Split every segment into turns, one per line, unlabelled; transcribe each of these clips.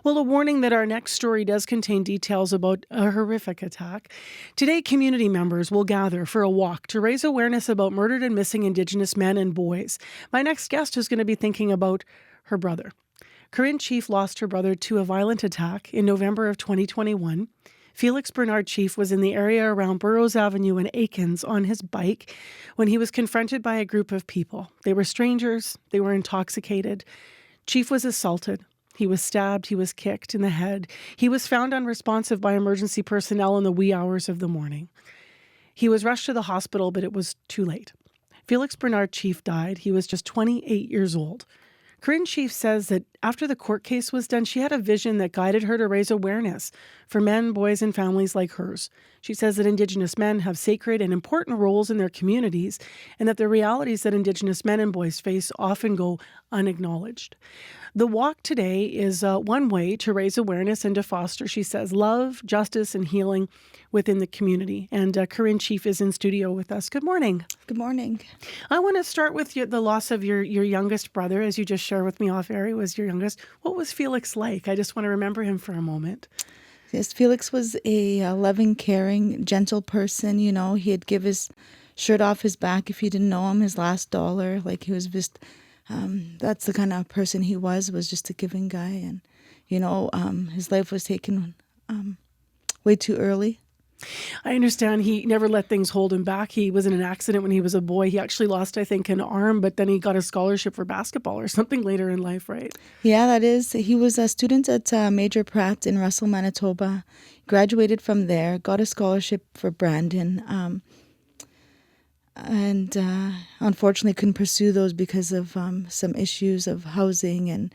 Well, a warning that our next story does contain details about a horrific attack. Today, community members will gather for a walk to raise awareness about murdered and missing Indigenous men and boys. My next guest is going to be thinking about her brother. Corrine Chief lost her brother to a violent attack in November of 2021. Felix Bernard Chief was in the area around Burroughs Avenue and Aikens on his bike when he was confronted by a group of people. They were strangers. They were intoxicated. Chief was assaulted. He was stabbed. He was kicked in the head. He was found unresponsive by emergency personnel in the wee hours of the morning. He was rushed to the hospital, but it was too late. Felix Bernard Chief died. He was just 28 years old. Corrine Chief says that after the court case was done, she had a vision that guided her to raise awareness for men, boys, and families like hers. She says that Indigenous men have sacred and important roles in their communities and that the realities that Indigenous men and boys face often go unacknowledged. The walk today is one way to raise awareness and to foster, she says, love, justice, and healing within the community. And Corrine Chief is in studio with us. Good morning.
Good morning.
I want to start with the loss of your youngest brother, as you just shared with me off air. He was your youngest. What was Felix like? I just want to remember him for a moment.
Yes, Felix was a loving, caring, gentle person. You know, he'd give his shirt off his back if you didn't know him, his last dollar. Like, he was just, that's the kind of person he was just a giving guy. And, you know, his life was taken way too early.
I understand he never let things hold him back. He was in an accident when he was a boy. He actually lost, I think, an arm, but then he got a scholarship for basketball or something later in life, right?
Yeah, that is. He was a student at Major Pratt in Russell, Manitoba. Graduated from there, got a scholarship for Brandon, and unfortunately couldn't pursue those because of some issues of housing and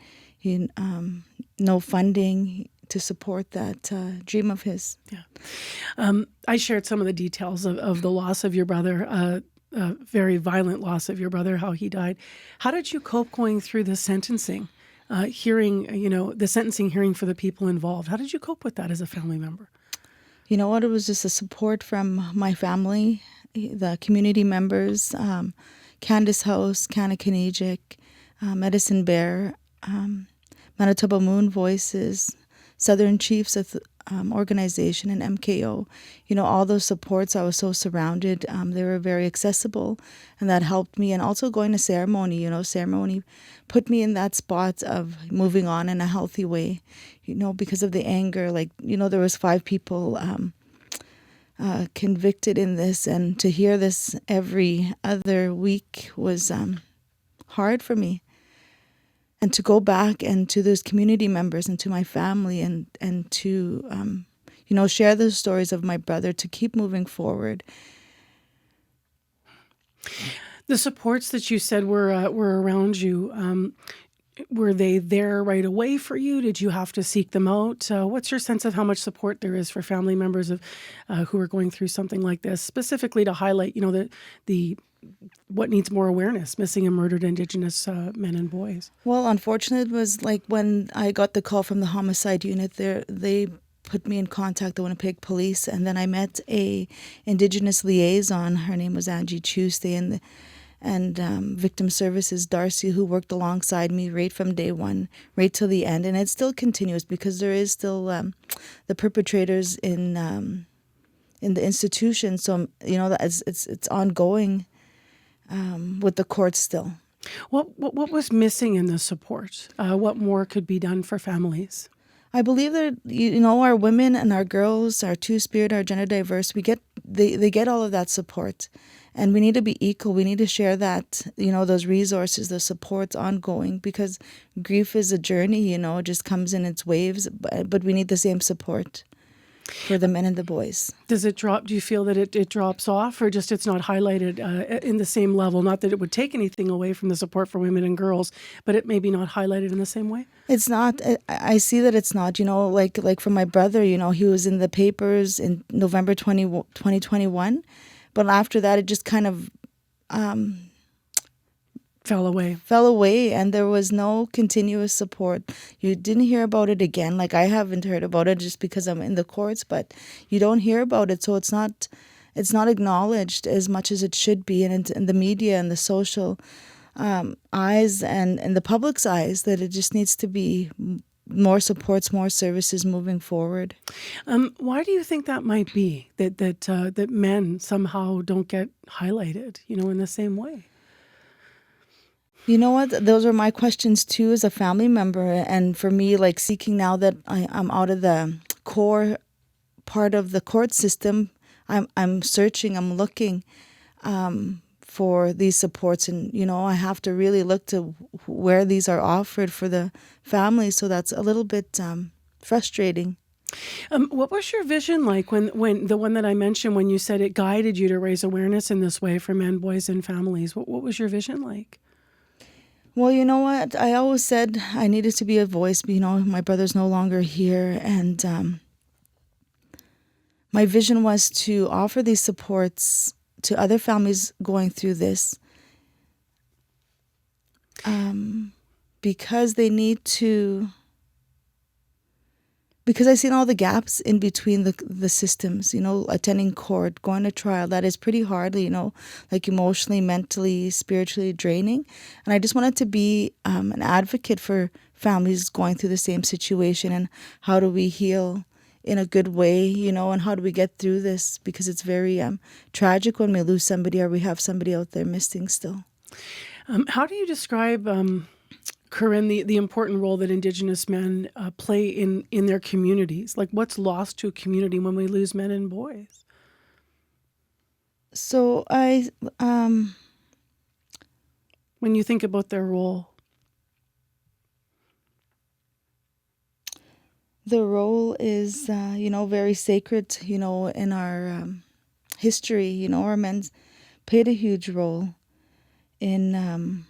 no funding to support that dream of his.
Yeah. I shared some of the details of the loss of your brother, very violent loss of your brother, how he died. How did you cope going through the sentencing hearing, the sentencing hearing for the people involved? How did you cope with that as a family member?
You know what? It was just a support from my family, the community members, Candace House, Kanakinijic, Medicine Bear, Manitoba Moon Voices, Southern Chiefs Organization, and MKO. You know, all those supports, I was so surrounded. They were very accessible, and that helped me. And also going to ceremony, ceremony put me in that spot of moving on in a healthy way, because of the anger. Like, there was 5 people convicted in this, and to hear this every other week was hard for me. And to go back and to those community members and to my family and to, share those stories of my brother to keep moving forward.
The supports that you said were around you, were they there right away for you? Did you have to seek them out? What's your sense of how much support there is for family members of who are going through something like this, specifically to highlight, the what needs more awareness, missing and murdered Indigenous men and boys?
Well, unfortunately, it was like when I got the call from the homicide unit, they put me in contact with the Winnipeg Police, and then I met a Indigenous liaison. Her name was Angie Tuesday, and Victim Services Darcy, who worked alongside me right from day one, right till the end. And it still continues because there is still the perpetrators in the institution. So, it's ongoing. With the courts still.
What was missing in the support? What more could be done for families?
I believe that, our women and our girls, our two-spirit, our gender diverse, they get all of that support. And we need to be equal. We need to share that, those resources, the supports ongoing, because grief is a journey, it just comes in its waves, but we need the same support for the men and the boys.
Does it drop? Do you feel that it drops off, or just it's not highlighted in the same level? Not that it would take anything away from the support for women and girls, but it may be not highlighted in the same way?
It's not. I see that it's not. Like for my brother, he was in the papers in November 2021, but after that, it just kind of
fell away,
and there was no continuous support. You didn't hear about it again. Like, I haven't heard about it just because I'm in the courts, but you don't hear about it, so it's not acknowledged as much as it should be, and in the media and the social eyes and the public's eyes, that it just needs to be more supports, more services moving forward.
Why do you think that might be? That men somehow don't get highlighted, in the same way?
You know what? Those are my questions too as a family member. And for me, like seeking now that I'm out of the core part of the court system, I'm searching, I'm looking for these supports. And, I have to really look to where these are offered for the family. So that's a little bit frustrating.
What was your vision like when the one that I mentioned, when you said it guided you to raise awareness in this way for men, boys, and families? What was your vision like?
Well, you know what? I always said I needed to be a voice. My brother's no longer here. And my vision was to offer these supports to other families going through this because they need to... Because I've seen all the gaps in between the systems, attending court, going to trial. That is pretty hard, like emotionally, mentally, spiritually draining. And I just wanted to be an advocate for families going through the same situation, and how do we heal in a good way, and how do we get through this? Because it's very tragic when we lose somebody or we have somebody out there missing still.
How do you describe... Corrine, the important role that Indigenous men play in their communities? Like, what's lost to a community when we lose men and boys?
So
when you think about their role?
The role is, very sacred, in our history. Our men's played a huge role in...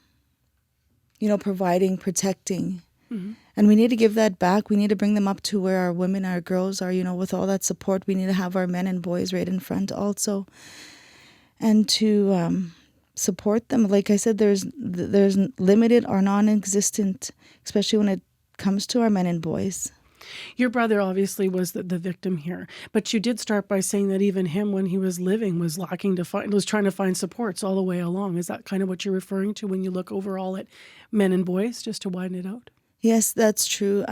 providing, protecting. Mm-hmm. And we need to give that back. We need to bring them up to where our women, our girls are, with all that support. We need to have our men and boys right in front also. And to support them. Like I said, there's limited or non-existent, especially when it comes to our men and boys.
Your brother obviously was the victim here, but you did start by saying that even him, when he was living, was trying to find supports all the way along. Is that kind of what you're referring to when you look overall at men and boys, just to widen it out?
Yes, that's true.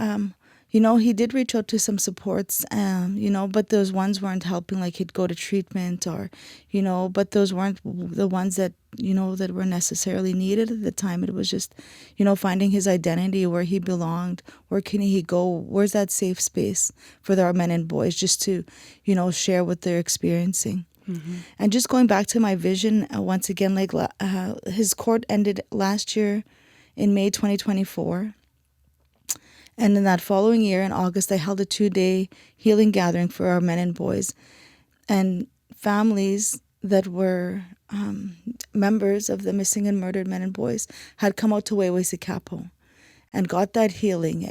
He did reach out to some supports, but those ones weren't helping. Like, he'd go to treatment or, but those weren't the ones that, that were necessarily needed at the time. It was just, finding his identity, where he belonged, where can he go, where's that safe space for our men and boys just to, share what they're experiencing. Mm-hmm. And just going back to my vision, once again, like his court ended last year in May 2024. And in that following year, in August, I held a 2-day healing gathering for our men and boys. And families that were members of the Missing and Murdered Men and Boys had come out to Wewesikapo and got that healing.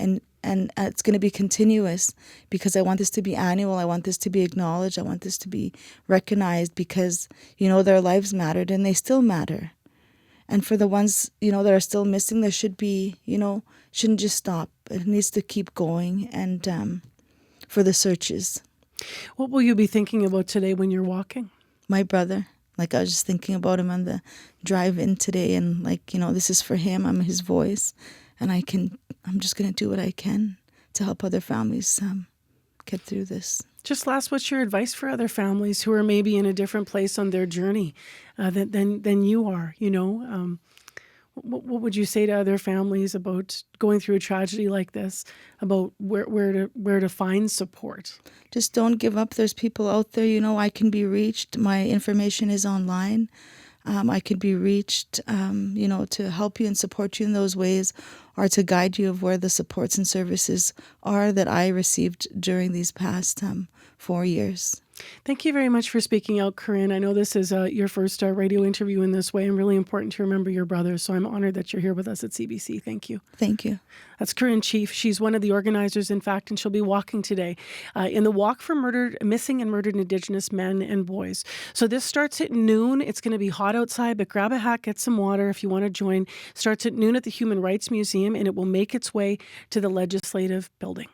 And it's going to be continuous, because I want this to be annual. I want this to be acknowledged. I want this to be recognized, because, their lives mattered and they still matter. And for the ones, that are still missing, there should be, shouldn't just stop. It needs to keep going, and for the searches.
What will you be thinking about today when you're walking?
My brother. Like, I was just thinking about him on the drive in today, and this is for him. I'm his voice, and I'm just going to do what I can to help other families get through this.
Just last, what's your advice for other families who are maybe in a different place on their journey than you are? What would you say to other families about going through a tragedy like this, about where to find support?
Just don't give up. There's people out there. I can be reached. My information is online. I could be reached, to help you and support you in those ways, or to guide you of where the supports and services are that I received during these past 4 years.
Thank you very much for speaking out, Corrine. I know this is your first radio interview in this way, and really important to remember your brother. So I'm honored that you're here with us at CBC. Thank you.
Thank you.
That's Corrine Chief. She's one of the organizers, in fact, and she'll be walking today in the Walk for Missing and Murdered Indigenous Men and Boys. So this starts at noon. It's going to be hot outside, but grab a hat, get some water if you want to join. Starts at noon at the Human Rights Museum, and it will make its way to the Legislative Building.